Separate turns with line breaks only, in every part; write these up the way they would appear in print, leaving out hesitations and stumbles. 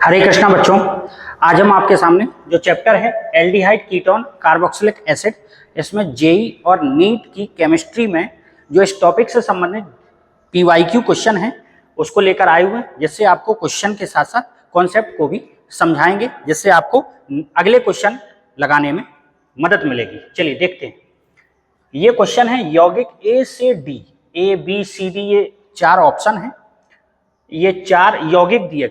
हरे कृष्णा बच्चों, आज हम आपके सामने जो चैप्टर है एल्डिहाइड कीटोन कार्बोक्सिलिक एसिड, इसमें जेई और नीट की केमिस्ट्री में जो इस टॉपिक से संबंधित पीवाईक्यू क्वेश्चन है उसको लेकर आए हुए हैं, जिससे आपको क्वेश्चन के साथ साथ कॉन्सेप्ट को भी समझाएंगे, जिससे आपको अगले क्वेश्चन लगाने में मदद मिलेगी। चलिए देखते हैं। ये क्वेश्चन है यौगिक ए से D, A B C D, ये चार ऑप्शन है, ये चार यौगिक दिए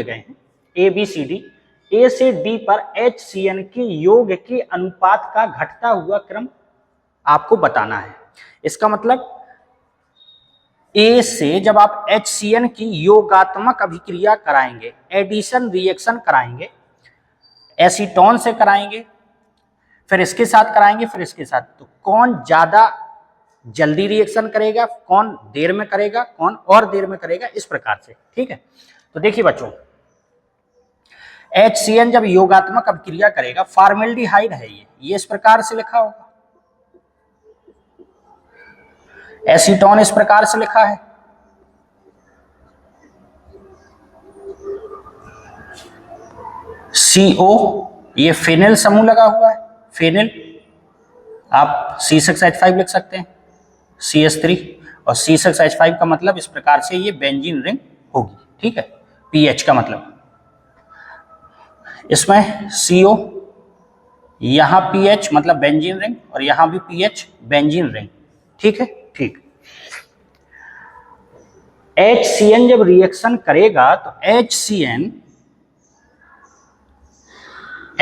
गए हैं ए बी सी डी। ए से डी पर HCN के योग के अनुपात का घटता हुआ क्रम आपको बताना है। इसका मतलब ए से जब आप HCN की योगात्मक अभिक्रिया कराएंगे, एडिशन रिएक्शन कराएंगे, एसीटोन से कराएंगे, फिर इसके साथ कराएंगे, फिर इसके साथ, तो कौन ज्यादा जल्दी रिएक्शन करेगा, कौन देर में करेगा, कौन और देर में करेगा, इस प्रकार से। ठीक है, तो देखिए बच्चों, HCN जब योगात्मक अभिक्रिया करेगा, फॉर्मेल्डिहाइड है ये इस प्रकार से लिखा होगा, एसीटोन इस प्रकार से लिखा है, CO ये फेनिल समूह लगा हुआ है, फेनिल आप C6H5 लिख सकते हैं, CH3 और C6H5 का मतलब इस प्रकार से ये बेंजीन रिंग होगी। ठीक है, PH का मतलब, इसमें CO यहां PH मतलब बेंजीन रिंग और यहां भी PH बेंजीन रिंग। ठीक है, ठीक। HCN जब रिएक्शन करेगा तो HCN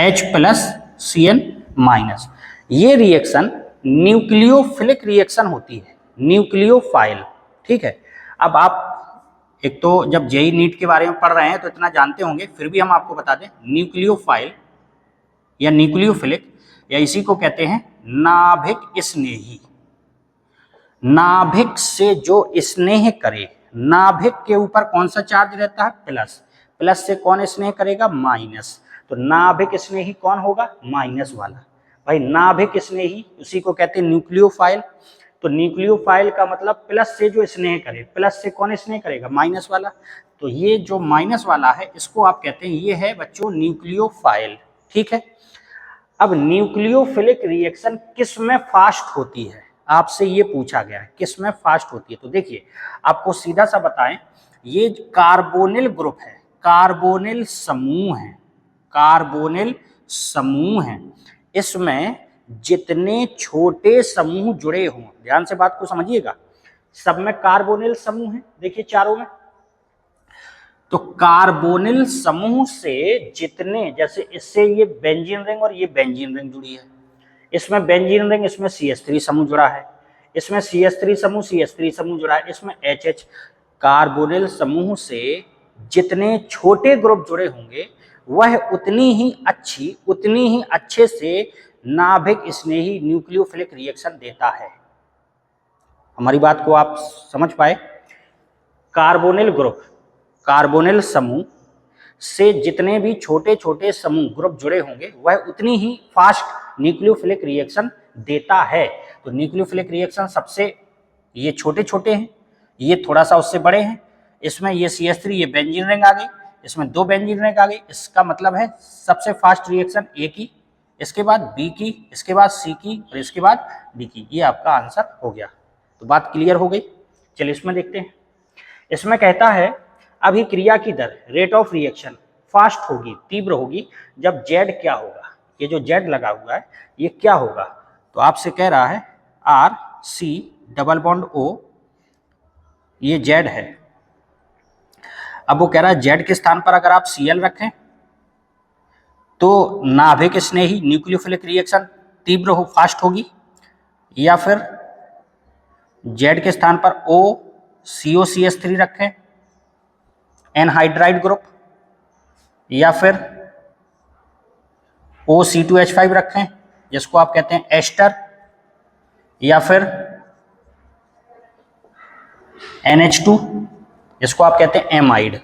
H plus CN minus, ये रिएक्शन न्यूक्लियोफिलिक रिएक्शन होती है, न्यूक्लियोफाइल। ठीक है, अब आप एक तो जब जेई नीट के बारे में पढ़ रहे हैं तो इतना जानते होंगे, फिर भी हम आपको बता दें, न्यूक्लियोफाइल या न्यूक्लियोफिलिक या इसी को कहते हैं नाभिक स्नेही। नाभिक से जो स्नेह करे, नाभिक के ऊपर कौन सा चार्ज रहता है? प्लस। प्लस से कौन स्नेह करेगा? माइनस। तो नाभिक स्नेही कौन होगा? माइनस वाला। भाई नाभिक स्नेही उसी को कहते हैं न्यूक्लियोफाइल। तो न्यूक्लियोफाइल का मतलब प्लस से जो स्नेह करे, प्लस से कौन स्नेह करेगा? माइनस वाला। तो ये जो माइनस वाला है इसको आप कहते हैं, ये है बच्चों न्यूक्लियोफाइल। ठीक है, अब न्यूक्लियोफिलिक रिएक्शन किस में फास्ट होती है, आपसे ये पूछा गया है, किस में फास्ट होती है। तो देखिए, आपको सीधा सा बताएं, ये कार्बोनिल ग्रुप है, कार्बोनिल समूह है, कार्बोनिल समूह है, इसमें जितने छोटे समूह जुड़े हों, ध्यान से बात को समझिएगा, सब में कार्बोनिल समूह है। देखिए चारों में, तो कार्बोनिल समूह से जितने, जैसे इससे ये बेंजीन रिंग और ये बेंजीन रिंग जुड़ी है, इसमें बेंजीन रिंग, इसमें CH3 समूह जुड़ा है, इसमें CH3 समूह जुड़ा है, इसमें HH। कार्बोनिल समूह से जितने छोटे ग्रुप जुड़े होंगे वह उतनी ही अच्छे से नाभिक स्नेही न्यूक्लियोफिलिक रिएक्शन देता है। हमारी बात को आप समझ पाए? कार्बोनिल ग्रुप, कार्बोनिल समूह से जितने भी छोटे छोटे समूह ग्रुप जुड़े होंगे वह उतनी ही फास्ट न्यूक्लियोफिलिक रिएक्शन देता है। तो न्यूक्लियोफिलिक रिएक्शन सबसे, ये छोटे छोटे हैं, ये थोड़ा सा उससे बड़े हैं, इसमें ये CH3, ये बेंजीन रिंग आ गई, इसमें दो बेंजीन रिंग आ गई, इसका मतलब है सबसे फास्ट रिएक्शन A की, इसके बाद B की, इसके बाद C की और इसके बाद D की। ये आपका आंसर हो गया। तो बात क्लियर हो गई। चलिए इसमें देखते हैं। इसमें कहता है अभिक्रिया की दर, रेट ऑफ रिएक्शन फास्ट होगी, तीव्र होगी, जब Z क्या होगा, ये जो Z लगा हुआ है ये क्या होगा। तो आपसे कह रहा है RC डबल बॉन्ड O, ये Z है। अब वो कह रहा है Z के स्थान पर अगर आप Cl रखें तो नाभिक स्नेही न्यूक्लियोफिलिक रिएक्शन तीव्र हो, फास्ट होगी, या फिर Z के स्थान पर OCOCH3 रखें, एनहाइड्राइड ग्रुप, या फिर OC2H5 रखें जिसको आप कहते हैं एस्टर, या फिर NH2 जिसको आप कहते हैं एमाइड।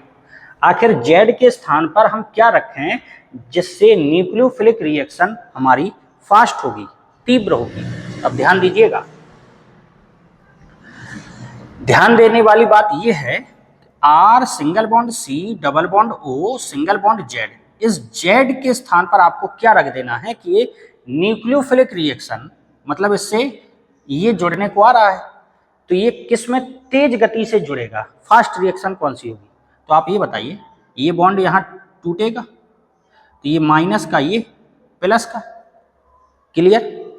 आखिर Z के स्थान पर हम क्या रखें जिससे न्यूक्लियोफिलिक रिएक्शन हमारी फास्ट होगी, तीव्र होगी। अब ध्यान दीजिएगा, ध्यान देने वाली बात यह है R single bond C double bond O single bond Z, इस Z के स्थान पर आपको क्या रख देना है कि ये न्यूक्लियोफिलिक रिएक्शन, मतलब इससे ये जुड़ने को आ रहा है, तो ये किस में तेज गति से जुड़ेगा, फास्ट रिएक्शन कौन सी होगी। तो आप ये बताइए, ये बॉन्ड यहाँ टूटेगा तो ये माइनस का ये प्लस का, क्लियर,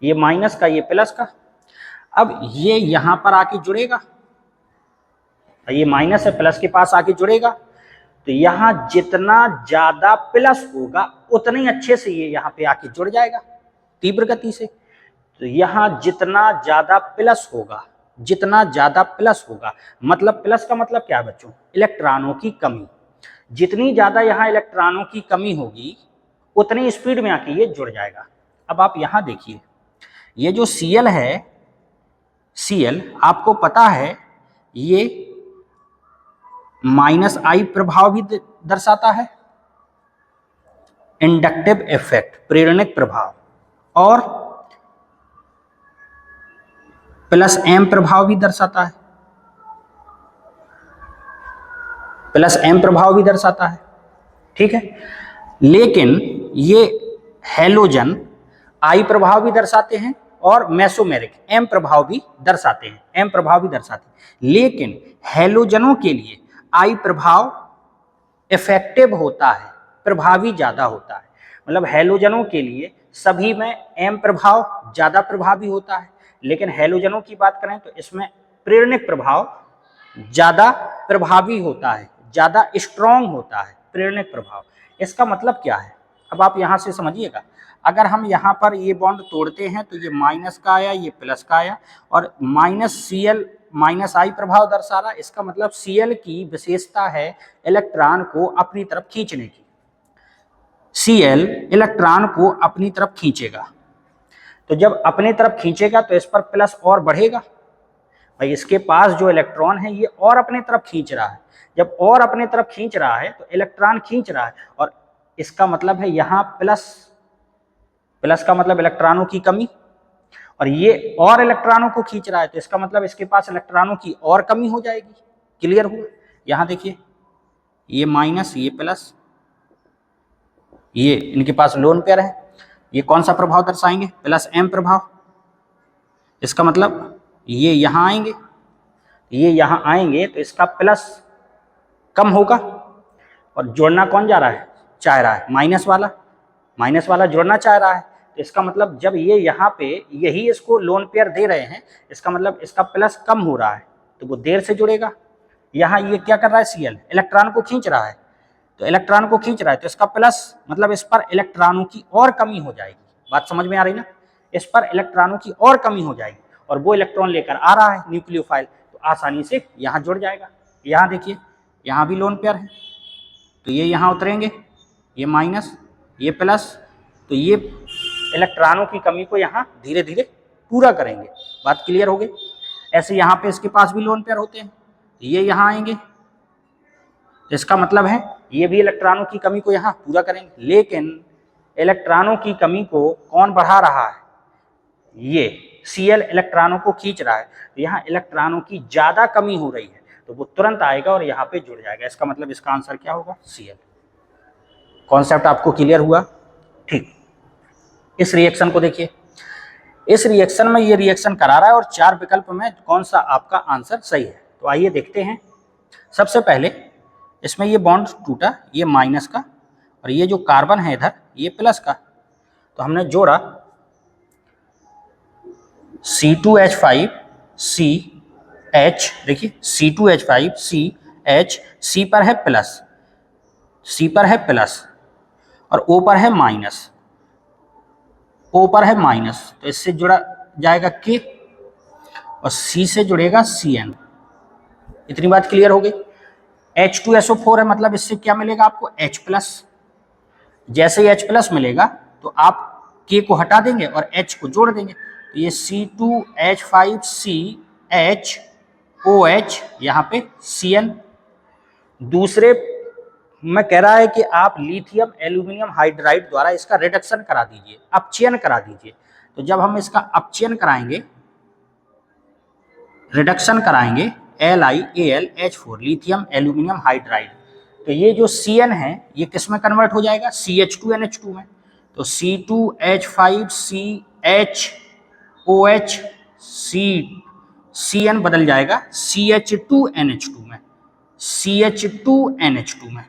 ये माइनस का ये प्लस का। अब ये यहां पर आके जुड़ेगा, ये माइनस है प्लस के पास आके जुड़ेगा, तो यहां जितना ज्यादा प्लस होगा उतने ही अच्छे से ये यहां पे आके जुड़ जाएगा तीव्र गति से। तो यहां जितना ज्यादा प्लस होगा, जितना ज्यादा प्लस होगा, मतलब प्लस का मतलब क्या है बच्चों, इलेक्ट्रॉनों की कमी, जितनी ज्यादा यहां इलेक्ट्रॉनों की कमी होगी उतनी स्पीड में आके ये जुड़ जाएगा। अब आप यहां देखिए, ये जो Cl है, Cl आपको पता है ये -I प्रभाव भी दर्शाता है, इंडक्टिव इफेक्ट प्रेरणिक प्रभाव, और +M प्रभाव भी दर्शाता है, +M प्रभाव भी दर्शाता है, ठीक है। लेकिन ये हैलोजन I प्रभाव भी दर्शाते हैं और मेसोमेरिक M प्रभाव भी दर्शाते हैं, M प्रभाव भी दर्शाते हैं। लेकिन हैलोजनों के लिए I प्रभाव इफेक्टिव होता है, प्रभावी ज्यादा होता है, मतलब हैलोजनों के लिए सभी में M प्रभाव ज्यादा प्रभावी होता है, लेकिन हैलोजनों की बात करें तो इसमें प्रेरणिक प्रभाव ज्यादा प्रभावी होता है, ज्यादा स्ट्रॉन्ग होता है प्रेरणिक प्रभाव। इसका मतलब क्या है, अब आप यहां से समझिएगा, अगर हम यहाँ पर ये बॉन्ड तोड़ते हैं तो ये माइनस का आया, ये प्लस का आया, और -Cl -I प्रभाव दर्शा रहा, इसका मतलब Cl की विशेषता है इलेक्ट्रॉन को अपनी तरफ खींचने की, Cl इलेक्ट्रॉन को अपनी तरफ खींचेगा, तो जब अपनी तरफ खींचेगा तो इस पर प्लस और बढ़ेगा, भाई इसके पास जो इलेक्ट्रॉन है ये और अपनी तरफ खींच रहा है, जब और अपनी तरफ खींच रहा है तो इलेक्ट्रॉन खींच रहा है, और इसका मतलब है यहाँ प्लस का मतलब इलेक्ट्रॉनों की कमी, और ये और इलेक्ट्रॉनों को खींच रहा है तो इसका मतलब इसके पास इलेक्ट्रॉनों की और कमी हो जाएगी, क्लियर हुआ। यहाँ देखिए, ये माइनस, ये प्लस, ये इनके पास लोन पेयर है, ये कौन सा प्रभाव दर्शाएंगे, +M प्रभाव। इसका मतलब ये यहाँ आएंगे, ये यहाँ आएंगे तो इसका प्लस कम होगा, और जोड़ना कौन जा रहा है, चाह रहा है माइनस वाला जुड़ना चाह रहा है, तो इसका मतलब जब ये यहाँ पे यही इसको लोन पेयर दे रहे हैं, इसका मतलब इसका प्लस कम हो रहा है तो वो देर से जुड़ेगा। यहाँ ये क्या कर रहा है, Cl इलेक्ट्रॉन को खींच रहा है, तो इलेक्ट्रॉन को खींच रहा है तो इसका प्लस मतलब इस पर इलेक्ट्रॉनों की और कमी हो जाएगी, बात समझ में आ रही ना, इस पर इलेक्ट्रॉनों की और कमी हो जाएगी, और वो इलेक्ट्रॉन लेकर आ रहा है न्यूक्लियोफाइल, तो आसानी से यहाँ जुड़ जाएगा। यहाँ देखिए, यहाँ भी लोन पेयर है, तो ये यहाँ उतरेंगे, ये माइनस, ये प्लस, तो ये इलेक्ट्रॉनों की कमी को यहाँ धीरे धीरे पूरा करेंगे, बात क्लियर हो गई। ऐसे यहाँ पे इसके पास भी लोन पेयर होते हैं, ये यहाँ आएंगे, तो इसका मतलब है ये भी इलेक्ट्रॉनों की कमी को यहाँ पूरा करेंगे, लेकिन इलेक्ट्रॉनों की कमी को कौन बढ़ा रहा है, ये Cl इलेक्ट्रॉनों को खींच रहा है, तो यहाँ इलेक्ट्रॉनों की ज्यादा कमी हो रही है, तो वो तुरंत आएगा और यहाँ पे जुड़ जाएगा, इसका मतलब इसका आंसर क्या होगा, Cl। कॉन्सेप्ट आपको क्लियर हुआ, ठीक। इस रिएक्शन को देखिए, इस रिएक्शन में ये रिएक्शन करा रहा है और 4 विकल्प में कौन सा आपका आंसर सही है, तो आइए देखते हैं। सबसे पहले इसमें ये बॉन्ड टूटा, ये माइनस का, और ये जो कार्बन है इधर ये प्लस का, तो हमने जोड़ा C2H5CH, देखिए C2H5CH, C पर है प्लस, C पर है प्लस और O पर है माइनस, O पर है माइनस, तो इससे जुड़ा जाएगा K और C से जुड़ेगा Cn। इतनी बात क्लियर हो गई। H2SO4 है, मतलब इससे क्या मिलेगा आपको, H+। जैसे ही H+ मिलेगा तो आप K को हटा देंगे और H को जोड़ देंगे, तो ये C2H5CHOH, यहाँ पे Cn। दूसरे में कह रहा है कि आप लिथियम एल्यूमिनियम हाइड्राइड द्वारा इसका रिडक्शन करा दीजिए, अपचयन करा दीजिए, तो जब हम इसका अपचयन कराएंगे, रिडक्शन कराएंगे LiAlH4 लिथियम एल्यूमिनियम हाइड्राइड। तो ये जो Cn है ये किस में कन्वर्ट हो जाएगा, CH2NH2 में। तो C2H5CHOH Cn बदल जाएगा CH2NH2 में, CH2NH2 में।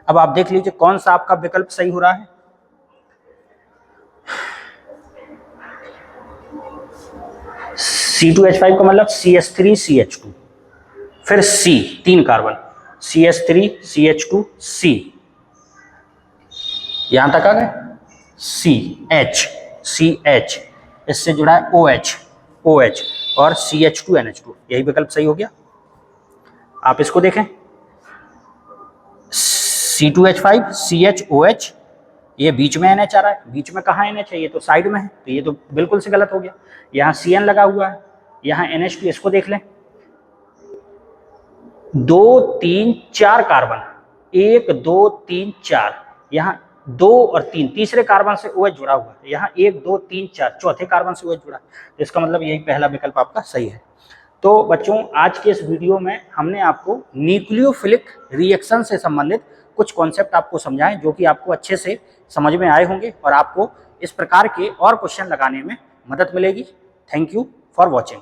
अब आप देख लीजिए कौन सा आपका विकल्प सही हो रहा है। C2H5 का मतलब CH3CH2, फिर C 3 कार्बन CH3CH2C, यहां तक आ गए। CH इससे जुड़ा है OH और CH2NH2, यही विकल्प सही हो गया। आप इसको देखें, C2H5 CHOH, ये बीच में NH आ रहा है, बीच में कहाँ NH है, ये तो साइड में है, तो ये तो बिल्कुल से गलत हो गया। यहाँ Cn लगा हुआ है, यहाँ NH2, इसको देख लें, 2 3 4 कार्बन, 1 2 3 4, यहाँ 2 और 3 तीसरे कार्बन से OH जुड़ा हुआ है, यहाँ 1 2 3 4 चौथे कार्बन से OH जुड़ा है, तो इसका मतलब यही पहला विकल्प आपका सही है। तो बच्चों आज के इस वीडियो में हमने आपको न्यूक्लियोफिलिक रिएक्शन से संबंधित कुछ कॉन्सेप्ट आपको समझाएं जो कि आपको अच्छे से समझ में आए होंगे और आपको इस प्रकार के और क्वेश्चन लगाने में मदद मिलेगी। Thank you for watching.